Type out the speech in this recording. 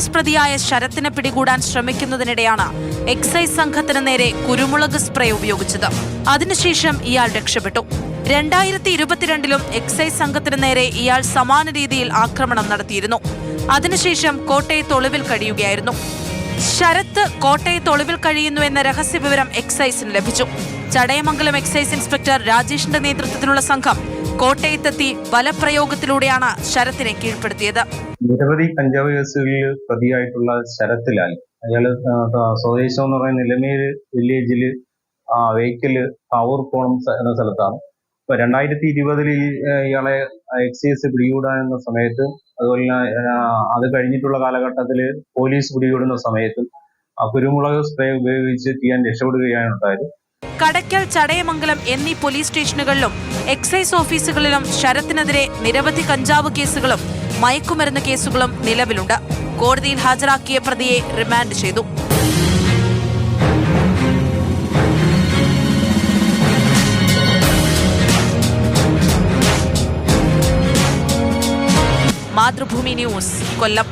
Case പ്രതിയായ ശരത്തിനെ പിടികൂടാൻ ശ്രമിക്കുന്നതിനിടെയാണ് excise സംഘത്തിന് നേരെ കുരുമുളക് സ്പ്രേ ഉപയോഗിച്ചത്. അതിനുശേഷം ഇയാൾ രക്ഷപ്പെട്ടു. 2022 എക്സൈസ് സംഘത്തിന് നേരെ ഇയാൾ സമാന രീതിയിൽ ആക്രമണം നടത്തിയിരുന്നു. അതിനുശേഷം കോട്ടയത്ത് ഒളിവിൽ കഴിയുകയായിരുന്നു. ശരത്ത് കോട്ടയത്ത് ഒളിവിൽ കഴിയുന്നു എന്ന രഹസ്യവിവരം എക്സൈസിന് ലഭിച്ചു. ചടയമംഗലം എക്സൈസ് ഇൻസ്പെക്ടർ രാജേഷിന്റെ നേതൃത്വത്തിലുള്ള സംഘം കോട്ടയത്തെത്തി ബലപ്രയോഗത്തിലൂടെയാണ് ശരത്തിനെ കീഴ്പ്പെടുത്തിയത്. നിരവധി കഞ്ചാവ് കേസുകളിൽ പ്രതിയായിട്ടുള്ള ശരത് ലാൽ, അയാള് സ്വദേശം എന്ന് പറയുന്ന നിലമേല് വില്ലേജില് വേക്കല് കാവൂർക്കോണം എന്ന സ്ഥലത്താണ്. 2020 ഇയാളെ എക്സൈസ് പിടികൂടാനുള്ള സമയത്ത്, അതുപോലെ തന്നെ അത് കഴിഞ്ഞിട്ടുള്ള കാലഘട്ടത്തിൽ പോലീസ് പിടികൂടുന്ന സമയത്ത് കുരുമുളക് സ്പ്രേ ഉപയോഗിച്ച് ചെയ്യാൻ രക്ഷപ്പെടുകയാണ് ഉണ്ടായത്. കടയ്ക്കൽ, ചടയമംഗലം എന്നീ പോലീസ് സ്റ്റേഷനുകളിലും എക്സൈസ് ഓഫീസുകളിലും ശരത്തിനെതിരെ നിരവധി കഞ്ചാവ് കേസുകളും മയക്കുമരുന്ന് കേസുകളും നിലവിലുണ്ട്. കോടതിയിൽ ഹാജരാക്കിയ പ്രതിയെ റിമാൻഡ് ചെയ്തു. മാതൃഭൂമി ന്യൂസ്, കൊല്ലം.